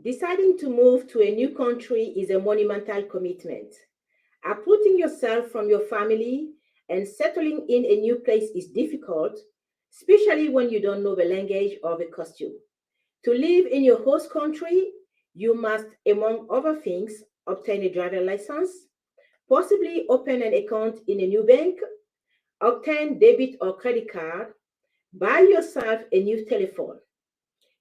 Deciding to move to a new country is a monumental commitment. Uprooting yourself from your family and settling in a new place is difficult, especially when you don't know the language or the costume. To live in your host country, you must, among other things, obtain a driver license, possibly open an account in a new bank, obtain debit or credit card, buy yourself a new telephone.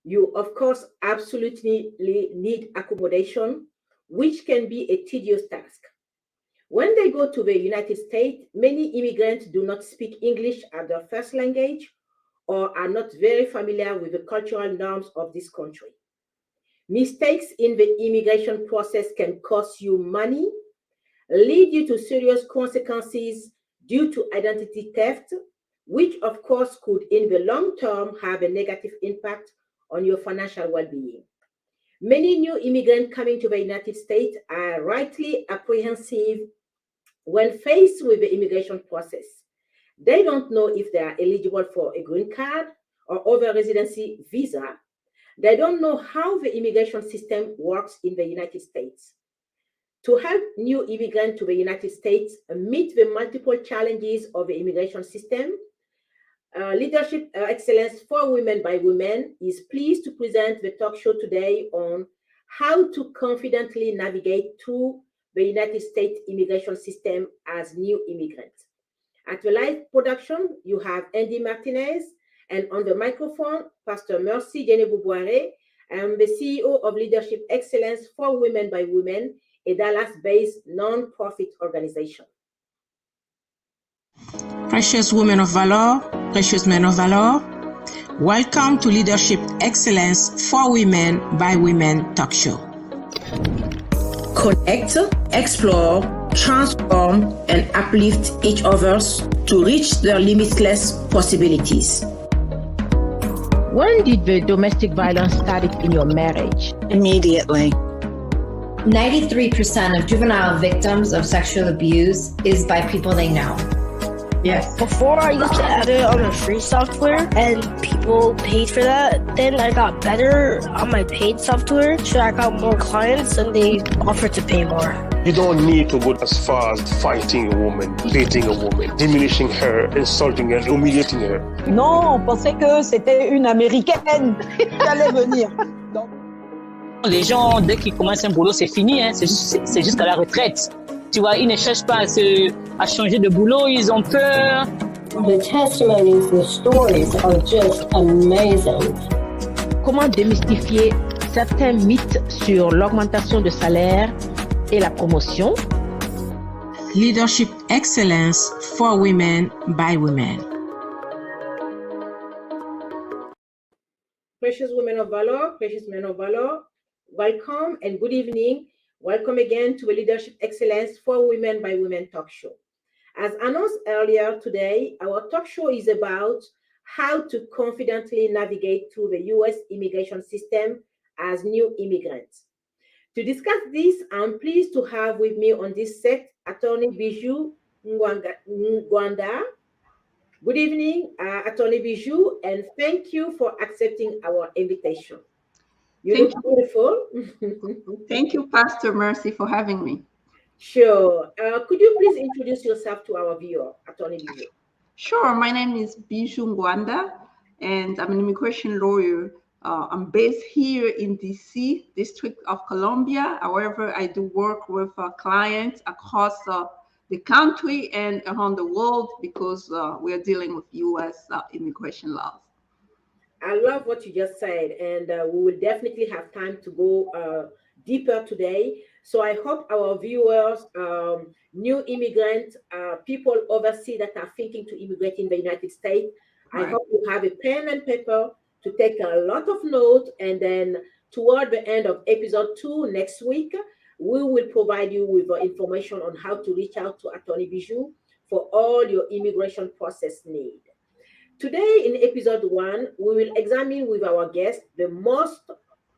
You, of course, absolutely need accommodation, which can be a tedious task. When they go to the United States, many immigrants do not speak English as their first language or are not very familiar with the cultural norms of this country. Mistakes in the immigration process can cost you money, lead you to serious consequences due to identity theft, which of course could in the long term have a negative impact on your financial well-being. Many new immigrants coming to the United States are rightly apprehensive when faced with the immigration process. They don't know if they are eligible for a green card or other residency visa. They don't know how the immigration system works in the United States. To help new immigrants to the United States meet the multiple challenges of the immigration system, Leadership Excellence for Women by Women is pleased to present the talk show today on how to confidently navigate through the United States immigration system as new immigrants. At the live production, you have Andy Martinez, and on the microphone, Pastor Mercy Jenebou-Boiré. I am the CEO of Leadership Excellence for Women by Women, a Dallas-based non-profit organization. Precious women of valor, precious men of valor, welcome to Leadership Excellence for Women by Women talk show. Connect, explore, transform, and uplift each other's to reach their limitless possibilities. When did the domestic violence start in your marriage? Immediately. 93% of juvenile victims of sexual abuse is by people they know. Yes. Before, I used to add it on the free software and people paid for that. Then I got better on my paid software, so I got more clients and they offered to pay more. You don't need to go as far as fighting a woman, dating a woman, diminishing her, insulting her, humiliating her. Non, on pensait que c'était une Américaine qui allait venir. Donc... Les gens, dès qu'ils commencent un boulot, c'est fini, hein. C'est jusqu'à la retraite. Tu vois, ils ne cherchent pas à changer de boulot, ils ont peur. The testimonies, the stories are just amazing. Comment démystifier certains mythes sur l'augmentation de salaire et la promotion? Leadership Excellence for Women by Women. Precious women of valor, precious men of valor, welcome and good evening. Welcome again to the Leadership Excellence for Women by Women talk show. As announced earlier today, our talk show is about how to confidently navigate through the U.S. immigration system as new immigrants. To discuss this, I'm pleased to have with me on this set Attorney Bijoux Ngwanda. Good evening, Attorney Bijoux, and thank you for accepting our invitation. You look beautiful. Thank you, Pastor Mercy, for having me. Sure. Could you please introduce yourself to our viewer, Attorney Bijoux? Sure. My name is Bijoux Ngwanda, and I'm an immigration lawyer. I'm based here in DC, District of Columbia. However, I do work with clients across the country and around the world because we are dealing with U.S. Immigration laws. I love what you just said, and we will definitely have time to go deeper today. So I hope our viewers, new immigrants, people overseas that are thinking to immigrate in the United States, I hope you have a pen and paper to take a lot of notes, and then toward the end of episode 2 next week, we will provide you with information on how to reach out to Attorney Bijoux for all your immigration process need. Today in episode 1, we will examine with our guest the most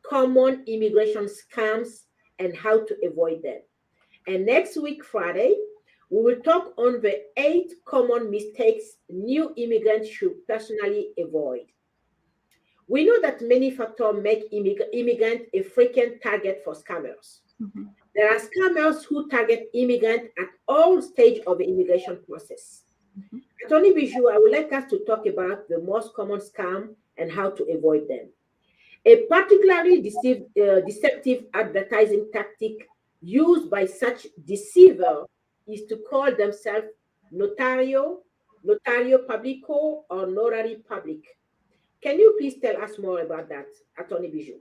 common immigration scams and how to avoid them. And next week, Friday, we will talk on the 8 common mistakes new immigrants should personally avoid. We know that many factors make immigrants a frequent target for scammers. There are scammers who target immigrants at all stages of the immigration process. Attorney Bijoux, I would like us to talk about the most common scam and how to avoid them. A particularly deceptive advertising tactic used by such deceiver is to call themselves notario, notario publico, or notary public. Can you please tell us more about that, Attorney Bijoux?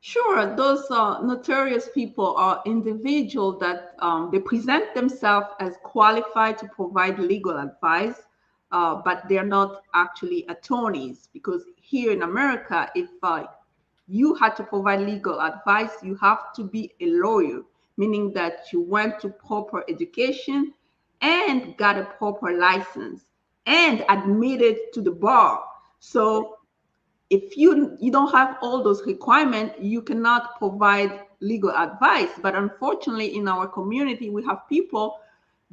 Sure, those notarious people are individuals that they present themselves as qualified to provide legal advice, but they're not actually attorneys, because here in America, if you had to provide legal advice, you have to be a lawyer, meaning that you went to proper education and got a proper license and admitted to the bar. So if you don't have all those requirements, you cannot provide legal advice. But unfortunately, in our community, we have people,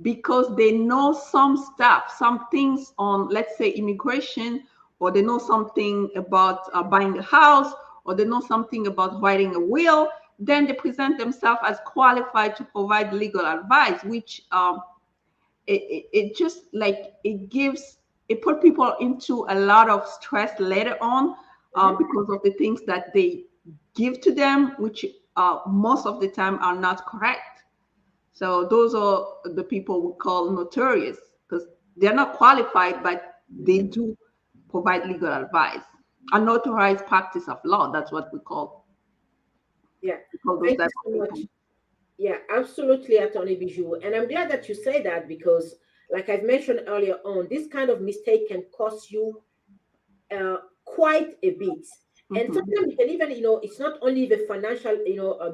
because they know some stuff, some things on, let's say, immigration, or they know something about buying a house, or they know something about writing a will, then they present themselves as qualified to provide legal advice, which it just like it put people into a lot of stress later on, because of the things that they give to them, which most of the time are not correct. So those are the people we call notarious, because they're not qualified, but they do provide legal advice. Unauthorized practice of law, that's what we call. Yeah, those thank you so much. Yeah, absolutely, Attorney Bijoux. And I'm glad that you say that, because, like I've mentioned earlier on, this kind of mistake can cost you quite a bit. And sometimes it can even, it's not only the financial,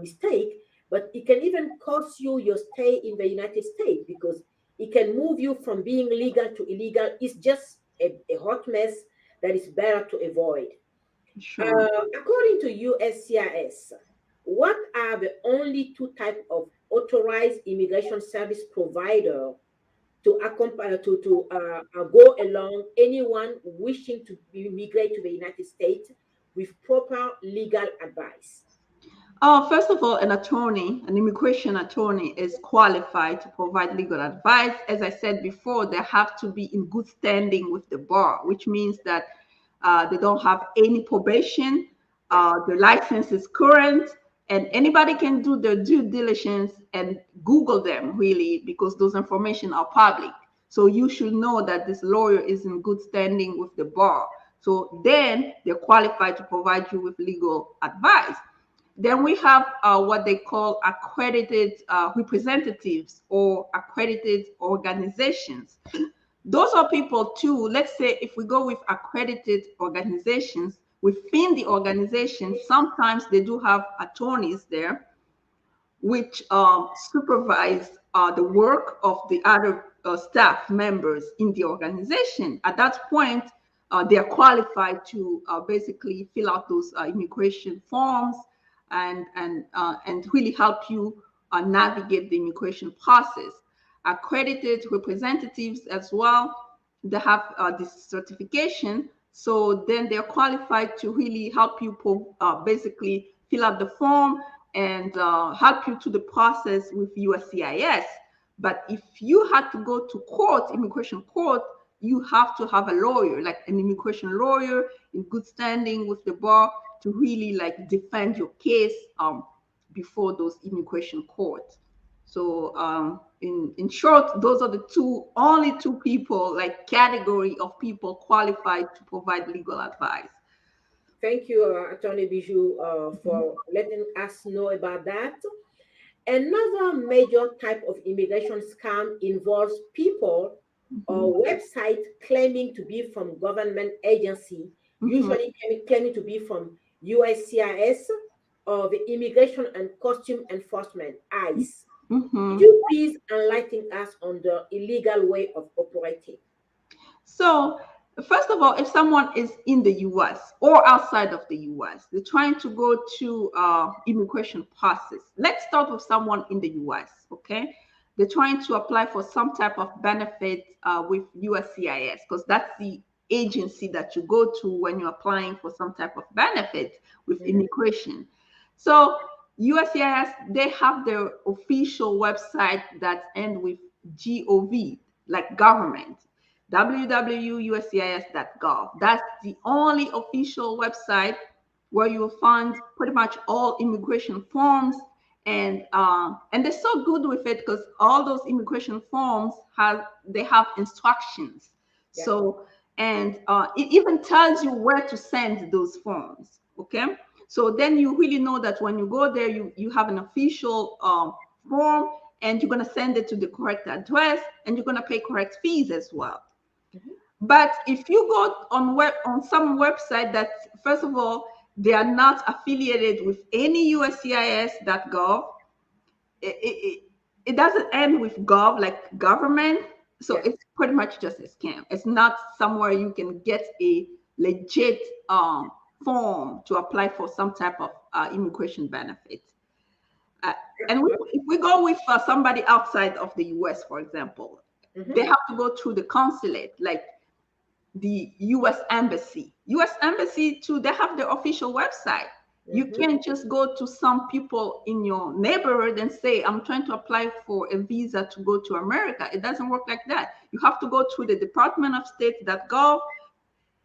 mistake, but it can even cost you your stay in the United States, because it can move you from being legal to illegal. It's just a hot mess that is better to avoid. Sure. According to USCIS, what are the only two types of authorized immigration service provider to accompany to go along anyone wishing to immigrate to the United States with proper legal advice? First of all, an immigration attorney is qualified to provide legal advice. As I said before, they have to be in good standing with the bar, which means that they don't have any probation, their license is current, and anybody can do their due diligence and Google them, really, because those information are public. So you should know that this lawyer is in good standing with the bar. So then they're qualified to provide you with legal advice. Then we have what they call accredited representatives or accredited organizations. Those are people too. Let's say if we go with accredited organizations, within the organization, sometimes they do have attorneys there, which supervise the work of the other staff members in the organization. At that point, they are qualified to basically fill out those immigration forms and really help you navigate the immigration process. Accredited representatives as well, they have this certification, so then they're qualified to really help you basically fill out the form and help you to the process with USCIS. But if you had to go to court, immigration court, you have to have a lawyer, like an immigration lawyer in good standing with the bar, to really like defend your case before those immigration courts. So in short, those are the only two people, like category of people qualified to provide legal advice. Thank you, Attorney Bijoux, for letting us know about that. Another major type of immigration scam involves people or websites claiming to be from government agency, usually claiming to be from USCIS or the Immigration and Customs Enforcement, ICE. Could you please enlighten us on the illegal way of operating? So, first of all, if someone is in the US or outside of the US, they're trying to go to immigration process. Let's start with someone in the US, okay? They're trying to apply for some type of benefit with USCIS, because that's the agency that you go to when you're applying for some type of benefit with immigration. So USCIS, they have their official website that ends with gov, like government, www.uscis.gov. That's the only official website where you'll find pretty much all immigration forms. And they're so good with it because all those immigration forms have instructions. Yeah. So, and it even tells you where to send those forms. Okay. So then you really know that when you go there, you have an official form, and you're going to send it to the correct address, and you're going to pay correct fees as well. But if you go on some website that, first of all, they are not affiliated with any USCIS.gov, it doesn't end with gov, like government. So it's pretty much just a scam. It's not somewhere you can get a legit form to apply for some type of immigration benefit. And if we go with somebody outside of the US, for example, they have to go through the consulate, like the US Embassy. US Embassy too, they have their official website. You can't just go to some people in your neighborhood and say, I'm trying to apply for a visa to go to America. It doesn't work like that. You have to go through the Department of State.gov.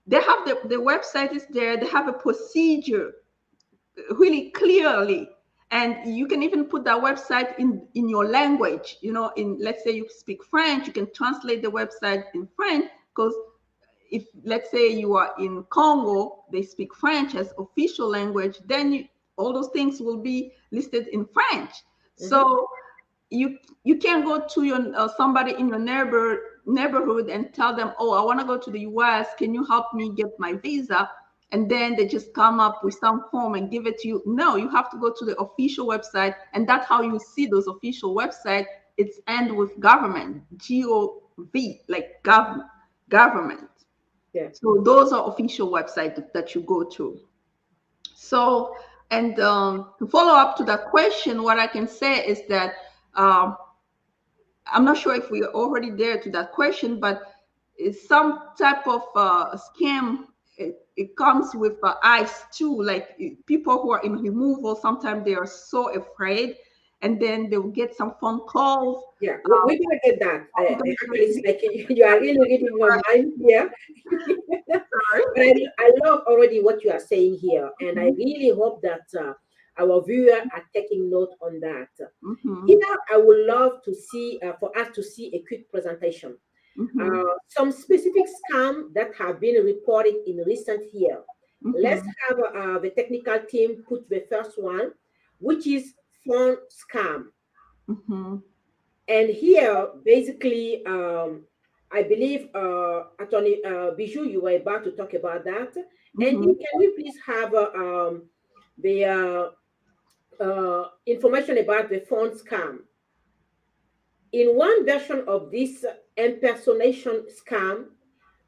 They have the website is there. They have a procedure really clearly. And you can even put that website in your language. You know, let's say you speak French, you can translate the website in French, because if, let's say, you are in Congo, they speak French as official language, then all those things will be listed in French. So you can't go to your somebody in your neighborhood and tell them, oh, I want to go to the US, can you help me get my visa? And then they just come up with some form and give it to you. No, you have to go to the official website, and that's how you see those official websites. It's end with government, G-O-V, like government. Yeah. So those are official websites that you go to. So, and to follow up to that question, what I can say is that I'm not sure if we're already there to that question, but it's some type of scam. It comes with ICE too, like people who are in removal, sometimes they are so afraid, and then they'll get some phone calls. Yeah, we're going to get that. It's like you are really reading your mind here. But I love already what you are saying here, and I really hope that our viewers are taking note on that. Here, I would love to see, for us to see a quick presentation. Some specific scams that have been reported in recent years. Let's have the technical team put the first one, which is phone scam. And here, basically, I believe, Attorney Bijoux, you were about to talk about that. And can we please have the information about the phone scam? In one version of this impersonation scam,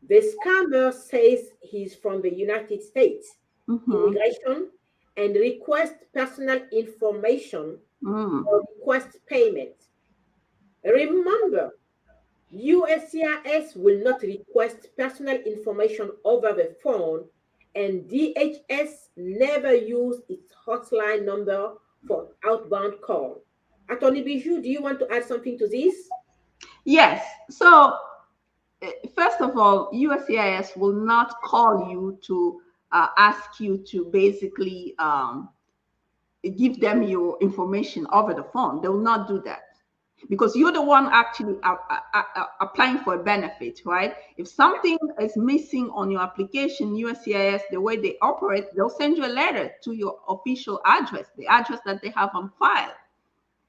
the scammer says he's from the United States immigration and requests personal information or request payment. Remember, USCIS will not request personal information over the phone, and DHS never used its hotline number for outbound call. Attorney Bijoux, do you want to add something to this? Yes. So, first of all, USCIS will not call you to ask you to basically give them your information over the phone. They will not do that, because you're the one actually applying for a benefit, right? If something is missing on your application, USCIS, the way they operate, they'll send you a letter to your official address, the address that they have on file.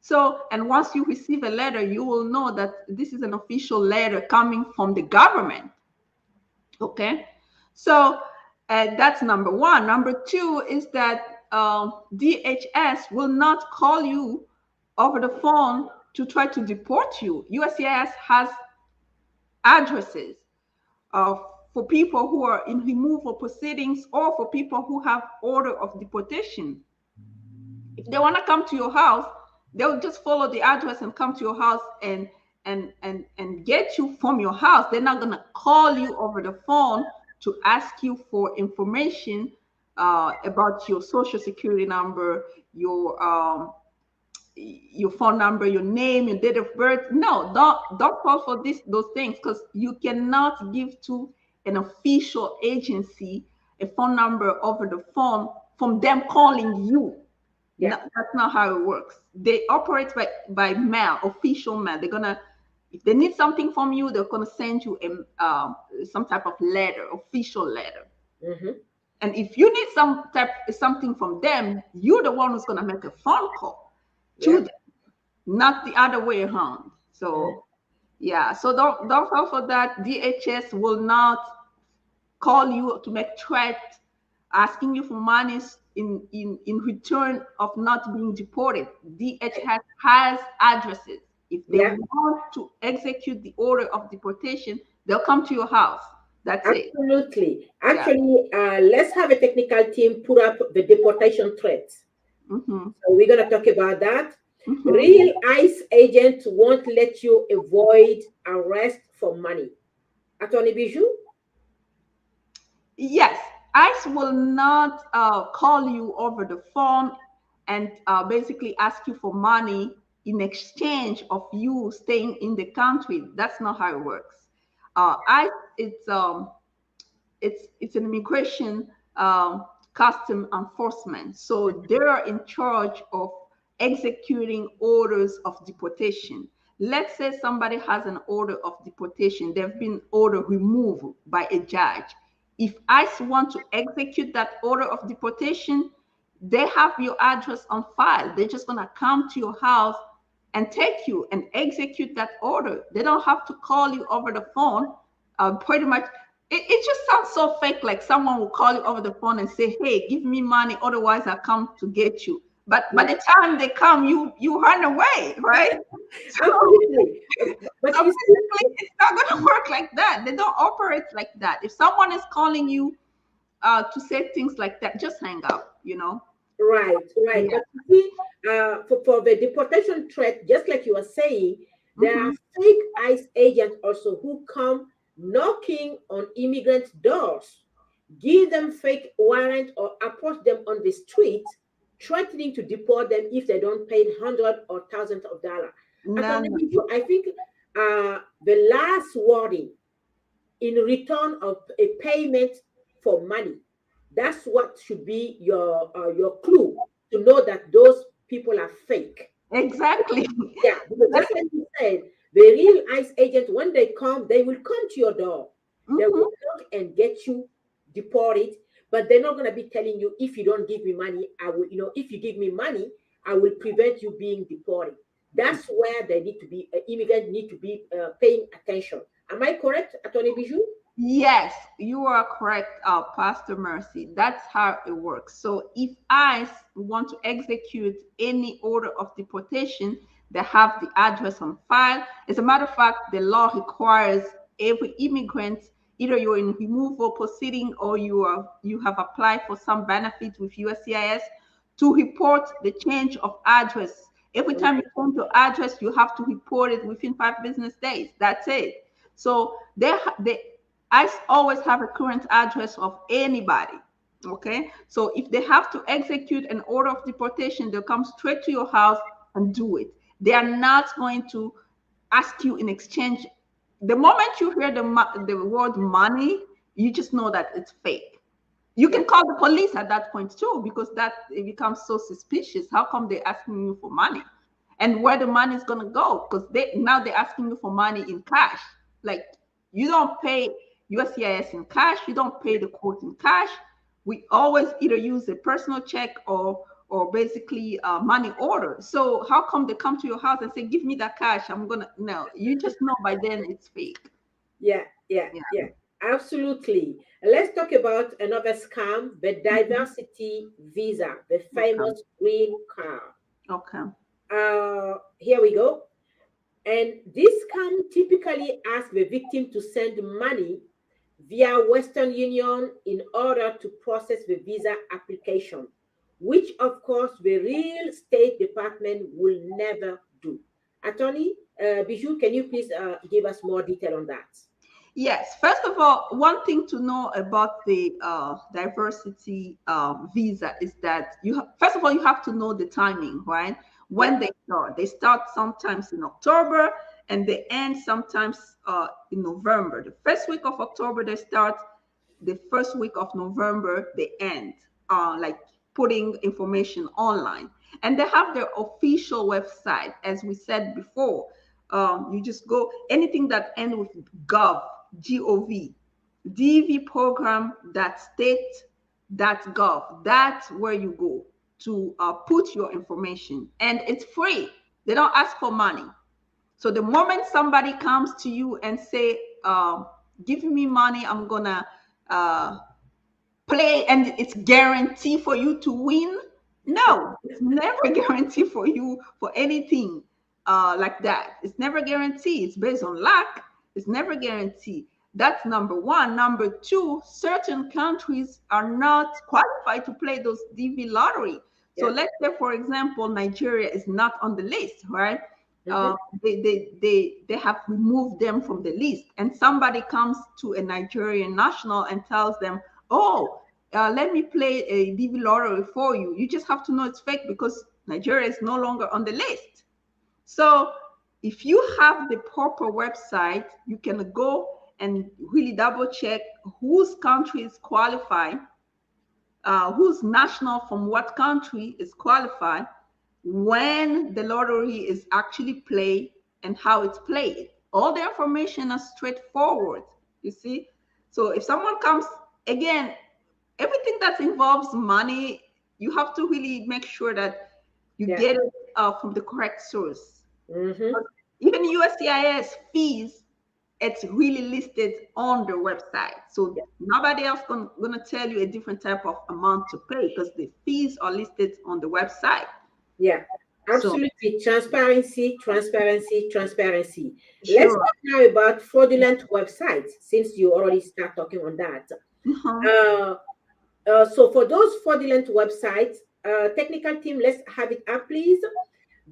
So, and once you receive a letter, you will know that this is an official letter coming from the government. Okay, so that's number one. Number two is that DHS will not call you over the phone to try to deport you. USCIS has addresses for people who are in removal proceedings or for people who have order of deportation. If they want to come to your house, they'll just follow the address and come to your house and and get you from your house. They're not gonna call you over the phone to ask you for information about your social security number, your phone number, your name, your date of birth. No, don't fall for those things, because you cannot give to an official agency a phone number over the phone from them calling you. Yeah. No, that's not how it works. They operate by mail, official mail. They're gonna, if they need something from you, they're gonna send you some type of letter, official letter. Mm-hmm. And if you need something from them, you're the one who's gonna make a phone call to them, not the other way around. So yeah, so don't fall for that. DHS will not call you to make threats, asking you for money in return of not being deported. DHS has addresses. If they want to execute the order of deportation, they'll come to your house. That's it. Absolutely. Actually, let's have a technical team put up the deportation threats. Mm-hmm. So we're going to talk about that. Mm-hmm. Real ICE agents won't let you avoid arrest for money. Attorney Bijoux? Yes, ICE will not call you over the phone and basically ask you for money in exchange of you staying in the country. That's not how it works. ICE, it's an immigration custom enforcement. So they're in charge of executing orders of deportation. Let's say somebody has an order of deportation. They've been ordered removed by a judge. If ICE want to execute that order of deportation, they have your address on file. They're just gonna come to your house and take you and execute that order. They don't have to call you over the phone. Pretty much, it just sounds so fake, like someone will call you over the phone and say, hey, give me money, otherwise I'll come to get you. But by the time they come, you run away, right? Absolutely. But it's not going to work like that. They don't operate like that. If someone is calling you to say things like that, just hang up, you know? Right. Yeah. But you see, for the deportation threat, just like you were saying, there are fake ICE agents also who come knocking on immigrants' doors, give them fake warrant or approach them on the street, threatening to deport them if they don't pay hundreds or thousands of dollars. I think the last warning in return of a payment for money, that's what should be your clue to know that those people are fake. Exactly. Yeah, because just like you said, the real ICE agent, when they come, they will come to your door. They will knock and get you deported. But they're not going to be telling you, if you don't give me money, I will, if you give me money, I will prevent you being deported. That's where they need to be, immigrants need to be paying attention. Am I correct, Attorney Bijoux? Yes, you are correct, Pastor Mercy. That's how it works. So if ICE want to execute any order of deportation, they have the address on file. As a matter of fact, the law requires every immigrant, either you're in removal proceeding or you have applied for some benefit with USCIS, to report the change of address. Every time you change your address, you have to report it within 5 business days. That's it. So ICE always have a current address of anybody. Okay, so if they have to execute an order of deportation, they'll come straight to your house and do it. They are not going to ask you in exchange. The moment you hear the word money, you just know that it's fake. You can call the police at that point too, because that it becomes so suspicious. How come they're asking you for money? And where the money is gonna go? Because now they're asking you for money in cash. Like, you don't pay USCIS in cash, you don't pay the court in cash. We always either use a personal check or basically money order. So how come they come to your house and say, give me that cash? No, you just know by then it's fake. Yeah. Absolutely. Let's talk about another scam, the diversity visa, the famous green card. Okay. Here we go. And this scam typically asks the victim to send money via Western Union in order to process the visa application, which of course the real State Department will never do. Attorney Bijoux, can you please give us more detail on that? Yes. First of all, one thing to know about the diversity visa is that first of all, you have to know the timing, right? When they start. They start sometimes in October and they end sometimes in November. The first week of October they start. The first week of November they end. Like putting information online, and they have their official website. As we said before, you just go anything that ends with gov, G-O-V, DV program.state.gov. That's where you go to put your information, and it's free. They don't ask for money. So the moment somebody comes to you and say, give me money, I'm gonna play, and it's guaranteed for you to win. No, it's never guaranteed for you for anything like that. It's never guaranteed. It's based on luck. It's never guaranteed. That's number one. Number two, certain countries are not qualified to play those DV lottery. So let's say, for example, Nigeria is not on the list, right? They have removed them from the list, and somebody comes to a Nigerian national and tells them, oh, let me play a DV lottery for you. You just have to know it's fake because Nigeria is no longer on the list. So if you have the proper website, you can go and really double check whose country is qualified, whose national from what country is qualified, when the lottery is actually played, and how it's played. All the information is straightforward, you see? So if someone comes, again, everything that involves money, you have to really make sure that you get it from the correct source. Even USCIS fees, it's really listed on their website. So nobody else gonna tell you a different type of amount to pay because the fees are listed on the website. Yeah, absolutely. So, transparency. Sure. Let's talk now about fraudulent websites, since you already start talking on that. So for those fraudulent websites, technical team, let's have it up, please.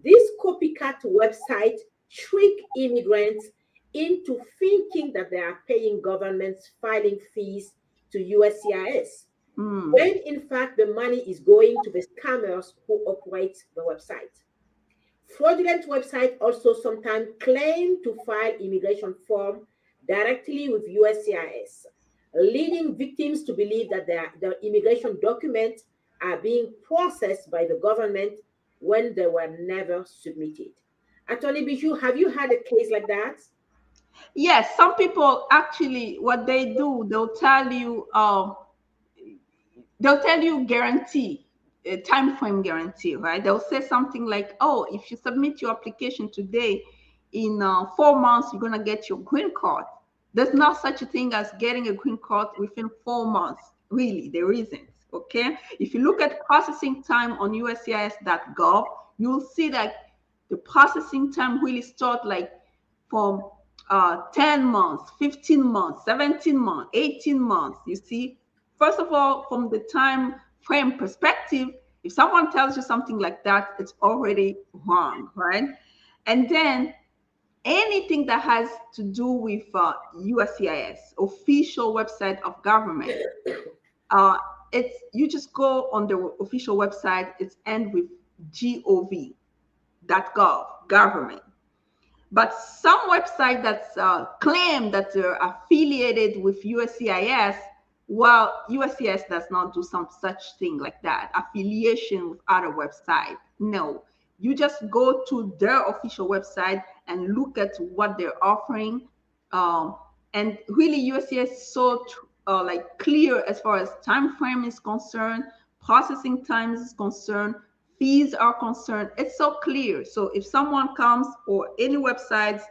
This copycat website trick immigrants into thinking that they are paying governments filing fees to USCIS, when in fact the money is going to the scammers who operate the website. Fraudulent websites also sometimes claim to file immigration form directly with USCIS, leading victims to believe that their immigration documents are being processed by the government when they were never submitted. Attorney Bijoux, have you had a case like that? Yes, some people actually, what they do, they'll tell you guarantee, a time frame guarantee, right? They'll say something like, oh, if you submit your application today, in 4 months, you're gonna get your green card. There's not such a thing as getting a green card within 4 months. Really, there isn't. Okay. If you look at processing time on USCIS.gov, you'll see that the processing time really starts like from 10 months, 15 months, 17 months, 18 months. You see, first of all, from the time frame perspective, if someone tells you something like that, it's already wrong, right? And then anything that has to do with USCIS, official website of government, you just go on the official website. It's end with gov.gov, government. But some website that's claim that they're affiliated with USCIS, well, USCIS does not do some such thing like that, affiliation with other website. No, you just go to their official website and look at what they're offering. And really USCIS is so like clear as far as time frame is concerned, processing times is concerned, fees are concerned. It's so clear. So if someone comes or any websites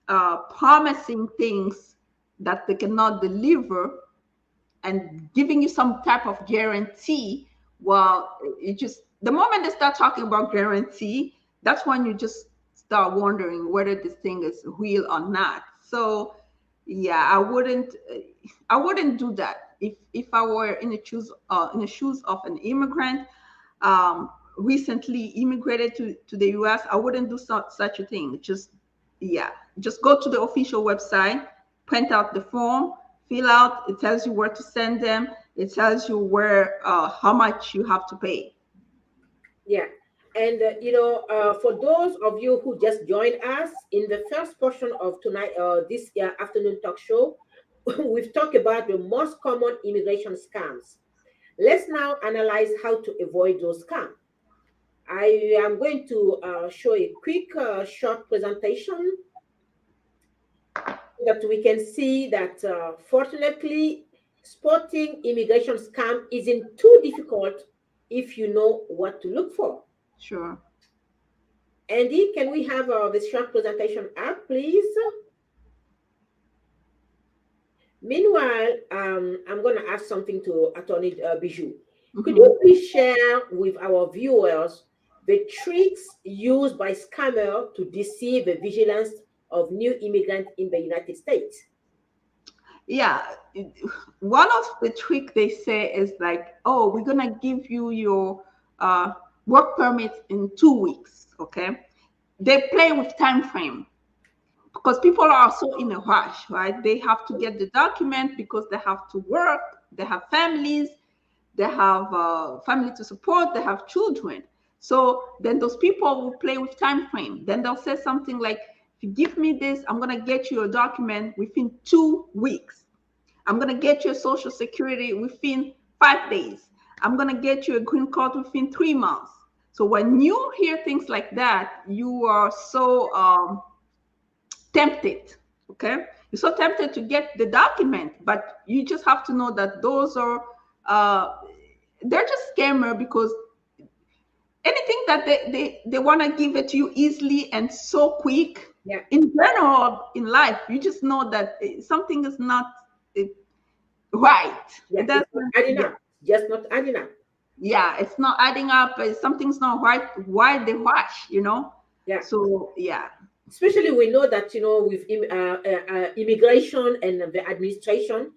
promising things that they cannot deliver and giving you some type of guarantee, well, it just, the moment they start talking about guarantee, that's when you just start wondering whether this thing is real or not. So yeah, I wouldn't do that. If I were in the shoes of an immigrant, recently immigrated to the US, I wouldn't do such a thing. Just go to the official website, print out the form, fill out. It tells you where to send them. It tells you where how much you have to pay. Yeah. And for those of you who just joined us in the first portion of tonight, this afternoon talk show, we've talked about the most common immigration scams. Let's now analyze how to avoid those scams. I am going to show a quick short presentation so that we can see that fortunately, spotting immigration scam isn't too difficult if you know what to look for. Sure. Andy, can we have this short presentation up, please? Meanwhile, I'm going to ask something to Attorney Bijoux. Could you please share with our viewers the tricks used by scammers to deceive the vigilance of new immigrants in the United States? Yeah, one of the trick they say is like, oh, we're gonna give you your work permit in 2 weeks. Okay, they play with time frame because people are so in a rush, right? They have to get the document because they have to work, they have families, they have family to support, they have children. So then those people will play with time frame. Then they'll say something like, if you give me this, I'm gonna get you a document within 2 weeks. I'm gonna get you a social security within 5 days. I'm gonna get you a green card within 3 months. So when you hear things like that, you are so tempted, okay? You're so tempted to get the document, but you just have to know that those are, they're just scammer because anything that they want to give it to you easily and so quick. Yeah. In general, in life, you just know that something is not right. Yeah, it's not adding up. Just not adding up. Yeah, it's not adding up. Something's not right. Why they rush, Yeah. So, yeah. Especially we know that, with immigration and the administration,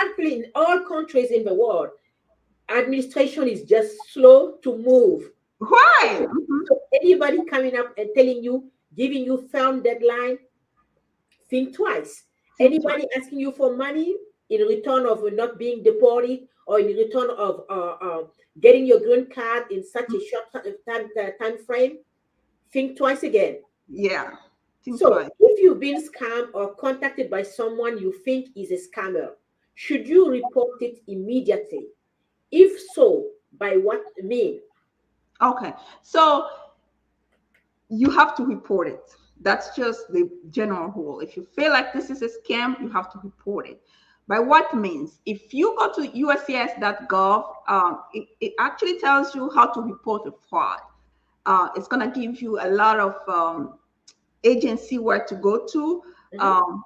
actually in all countries in the world, administration is just slow to move. Right. So anybody coming up and telling you, giving you firm deadline, think twice. Anybody asking you for money in return of not being deported or in return of getting your green card in such a short time frame, think twice again. Yeah. So if you've been scammed or contacted by someone you think is a scammer, should you report it immediately? If so, by what mean? Okay, so you have to report it. That's just the general rule. If you feel like this is a scam, you have to report it. By what means? If you go to uscis.gov, it actually tells you how to report a fraud. It's going to give you a lot of agency where to go to.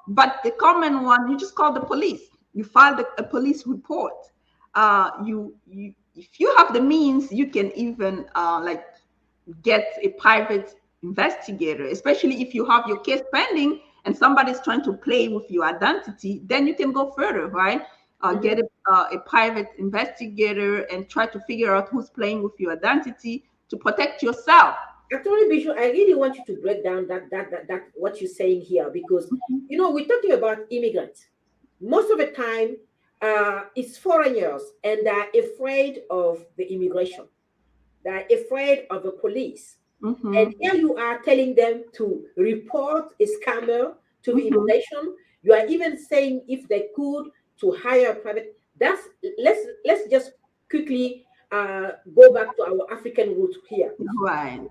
But the common one, you just call the police. You file a police report. If you have the means, you can even like get a private investigator, especially if you have your case pending and somebody's trying to play with your identity, then you can go further, right? Get a private investigator and try to figure out who's playing with your identity to protect yourself. Attorney Bijoux, I really want you to break down that what you're saying here, because we're talking about immigrants. Most of the time, it's foreigners, and they're afraid of the immigration. They're afraid of the police. And here you are telling them to report a scammer to the immigration. You are even saying if they could to hire a private. Let's just quickly go back to our African roots here. Right.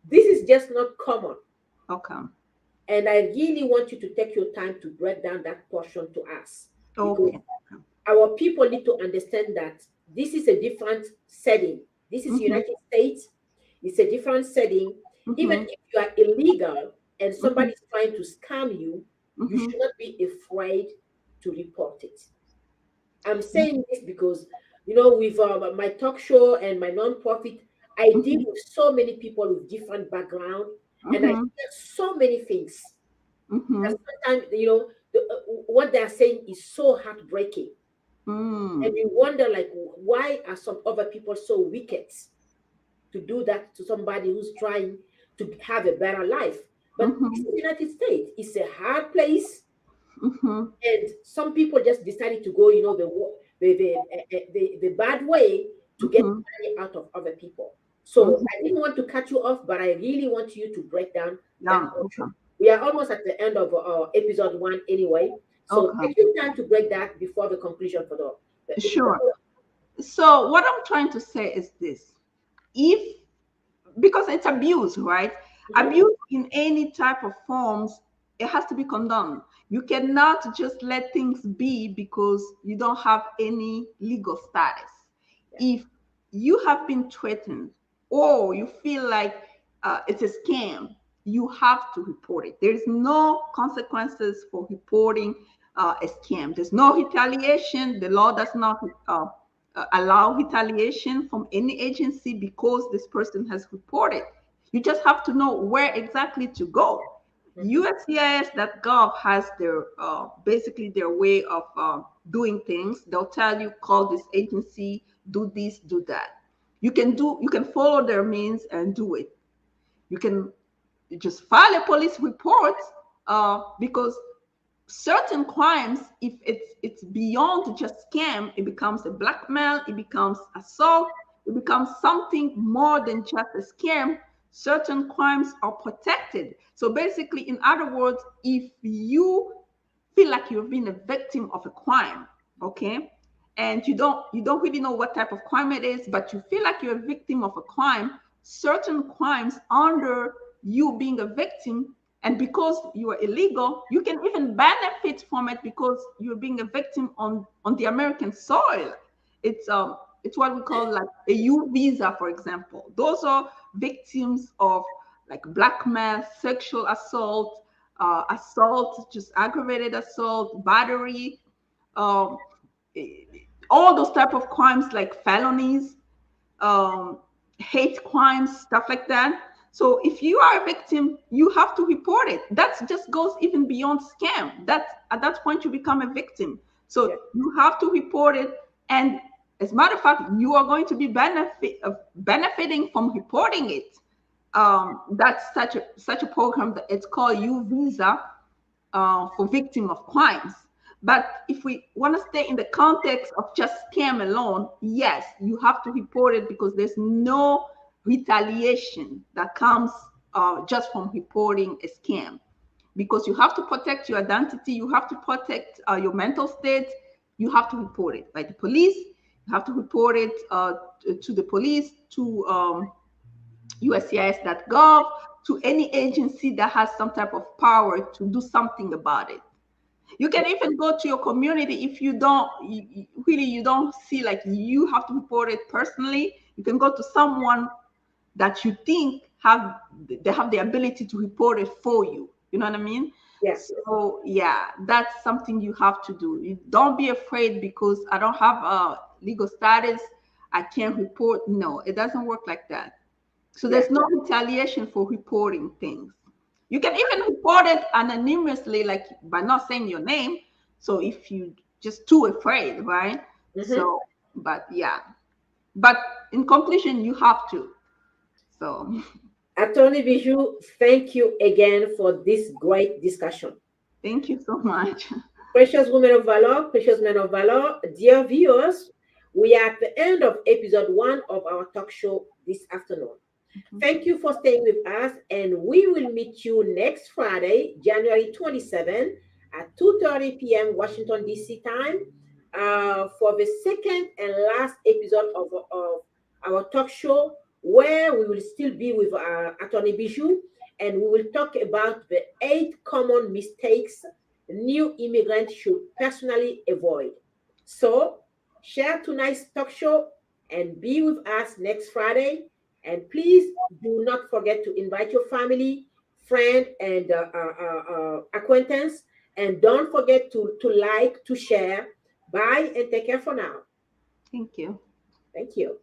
This is just not common. Okay. And I really want you to take your time to break down that portion to us. Okay. Our people need to understand that this is a different setting. This is United States. It's a different setting. Even if you are illegal and somebody is trying to scam you, you should not be afraid to report it. I'm saying this because, with my talk show and my nonprofit, I deal with so many people with different backgrounds, and I hear so many things. And sometimes, what they're saying is so heartbreaking. And you wonder, like, why are some other people so wicked? to do that to somebody who's trying to have a better life. But this is the United States. It's a hard place. And some people just decided to go, the bad way to get money out of other people. So I didn't want to cut you off, but I really want you to break down that culture. We are almost at the end of episode 1 anyway. So take your time to break that before the conclusion for the Sure. So what I'm trying to say is this. Because it's abuse, right? Abuse in any type of forms, it has to be condoned. You cannot just let things be because you don't have any legal status. If you have been threatened or you feel like it's a scam, you have to report it. There's no consequences for reporting a scam. There's no retaliation. The law does not allow retaliation from any agency because this person has reported. You just have to know where exactly to go. USCIS.gov has their basically their way of doing things. They'll tell you, call this agency, do this, do that. You can follow their means and do it. You can just file a police report because certain crimes, if it's beyond just scam, it becomes a blackmail, it becomes assault, it becomes something more than just a scam. Certain crimes are protected. So basically, in other words, if you feel like you've been a victim of a crime, okay, and you don't really know what type of crime it is, but you feel like you're a victim of a crime, certain crimes under you being a victim, and because you are illegal, you can even benefit from it because you're being a victim on the American soil. It's what we call like a U visa, for example. Those are victims of like blackmail, sexual assault, just aggravated assault, battery, all those type of crimes like felonies, hate crimes, stuff like that. So if you are a victim, you have to report it. That just goes even beyond scam. At that point you become a victim. So you have to report it. And as a matter of fact, you are going to be benefiting from reporting it. That's such a program that it's called U Visa for victim of crimes. But if we want to stay in the context of just scam alone, yes, you have to report it because there's no retaliation that comes just from reporting a scam, because you have to protect your identity, you have to protect your mental state, you have to report it. Like the police, you have to report it to the police, to USCIS.gov, to any agency that has some type of power to do something about it. You can even go to your community if you don't see like you have to report it personally. You can go to someone that you think have the ability to report it for you. You know what I mean? Yes. So yeah, that's something you have to do. You don't be afraid because I don't have a legal status, I can't report. No, it doesn't work like that. So there's no retaliation for reporting things. You can even report it anonymously, like by not saying your name. So if you just too afraid, right? So, but yeah. But in conclusion, you have to. So, Attorney Bijoux, thank you again for this great discussion. Thank you so much. Precious women of valor, precious men of valor, dear viewers, we are at the end of episode 1 of our talk show this afternoon. Thank you for staying with us, and we will meet you next Friday, January 27 at 2:30 p.m. Washington, D.C. time for the second and last episode of our talk show, where we will still be with Attorney Bijoux, and we will talk about the 8 common mistakes new immigrants should personally avoid. So share tonight's talk show and be with us next Friday. And please do not forget to invite your family, friend, and acquaintance. And don't forget to like, to share. Bye, and take care for now. Thank you. Thank you.